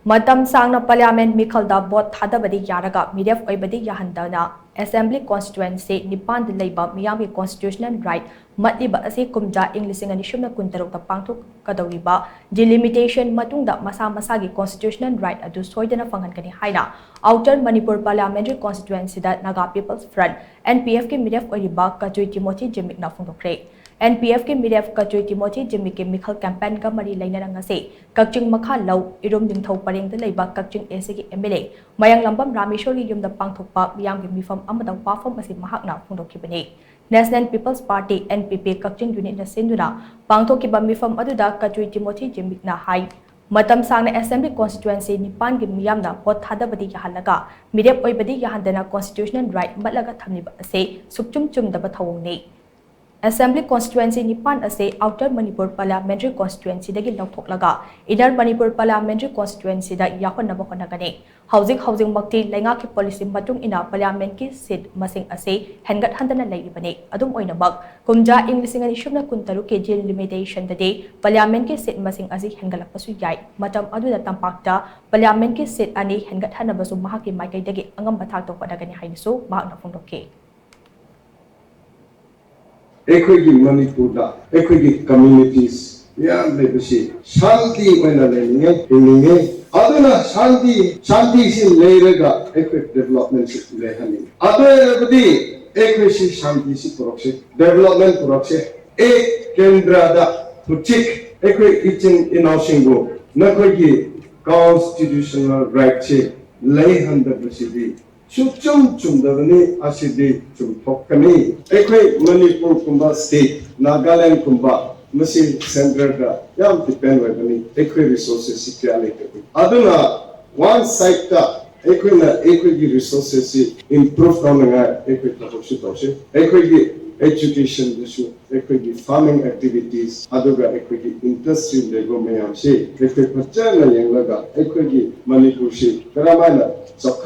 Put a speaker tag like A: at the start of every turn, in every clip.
A: Matam shangna Parliament meekhal vote Thadabadi Yaraga Meerep Oibadi Yahandana Assembly Constituency Nipan leiba meeyam constitutional right Matliba Asi kumja Englishing and Shuna Kuntarok pangthokkadouriba delimitation matung masha constitutional right adu shoidana Phanghangani haina outer Manipur Parliamentary Constituency Naga People's Front NPF ke Meerep Oibadi Kachui Timothy Zimik na phongdok-khre NPF ke Meerep Kachui Timothy Zimik ke meekhal campaign ka mari lainarang ase Kachui makha law irom dingthau pareng leiba Kachui Asi MLA Mayang lambam Rameshwari yumda pangthokpa meeyam ge mifam amada wafam asi mahakna phongdokhibani National People's Party NPP Kachui unit na sinduna pangthokkiba mifam aduda Kachui Timothy Zimik na hai Matam shangna Assembly Constituency Nipan ge meeyam na vote Thadabadi Yaraga Meerep Oibadi Yahandana constitutional right matlaga thamniba ase sukchum chumdaba thawongni Assembly Constituency Nipan ase Outer Manipur Parliamentary Constituency dagi lauthoklaga Inner Manipur Parliamentary Constituency da yahonnaba honagani housing makti lainga ki policy matung ina Parliament ki seat masing ase hengat handana lairibani adum oinabak kumja Englishing ani shubna kuntaru ke delimitation dade Parliament ki seat masing ase hengalakpasu yai matam aduda tampakta Parliament ki seat ani hengat hanabasu mahaki maikai dagi angam bathak to padagani hainisu mahakna phongdok-khre
B: Equity Manipur, equity communities, legacy. Shanti when a lane, Adana Shanti sin Layraga, equity development lehani. Everybody, equity Shanti si proxy, development proxy, Kendrada, Putik, equity eating in our single, Nakogi, constitutional right, Layhan the city. Chum Davani Asidi Chum Pokani, Ekwe Manipur Kumba State, Nagaland Kumba, Masi Central, Yam depend with Ekwe resources security. Aduna, one side Ekwe resources improve on Ekwe Tahoshi, Ekwe education issue, Ekwe farming activities, Aduga Ekwe industry Lego Mayam She, Ekwe Pachana Yangaga, Ekwe Manipur She, Karamana.
A: Thauram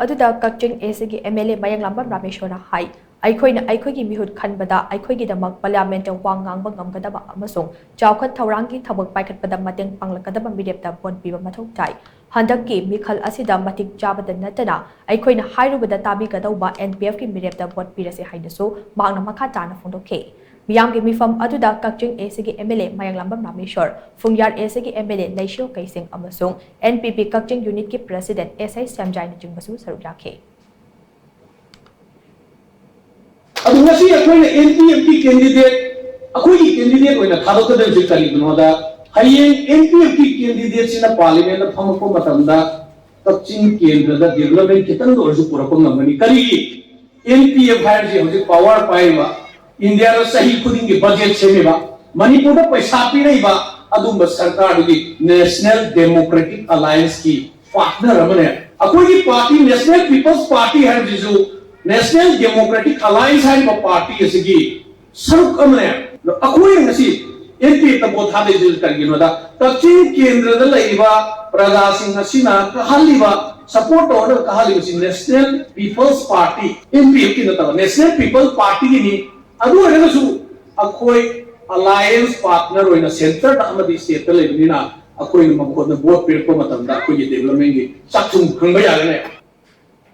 A: aduda Kachui Asi MLA Mayang lambam Rameshwara hai Aikoigi mihut khanbada Aikoigi damak Parliament wangang bangam gadaba amasung Chawkhat Thaurangi thabak paikhatpada mateng panglakadaba Meerep da bon piba mathau tai Handaki meekhal asida matik jabada natana Aikoina hairubada tabi gadauba NPF ki Meerep da bon pirase hainasu mahakna makha tana phongdok-khre Meeyam ge mifam aduda Kachui Asi MLA Mayang lambam Rameshwar Fungyar Asi MLA Laisho Kaising amasung NPP Kachui unit ki President SI Samjai na jingbasu saruk yakhe
C: Adungasi akoina NPP candidate oina thadokada jikali binoda hayeng NPP candidate sina parliament phamako matamda Kachui kendra da development kitang orju purako ngamani kari NPF hairji hoje power paiba India ra sahi khuding ki budget semeba Manipur da paisa piraiba adumba sarkar gi National Democratic Alliance ki partner amane akoi ki party National People's Party hairji National Democratic Alliance hai party asigi saruk amane akoi ngasi NP tabot hade jil kargino da Kachui kendra da leiba praja sing asina kahaliba support order kahaliba sing National People's Party NP ki na National People's Party ni adu regasu akoi alliance partner oina center da amadi state le nina akoi makhodna vote pirko matamda akoi development gi sakchum khangba yagane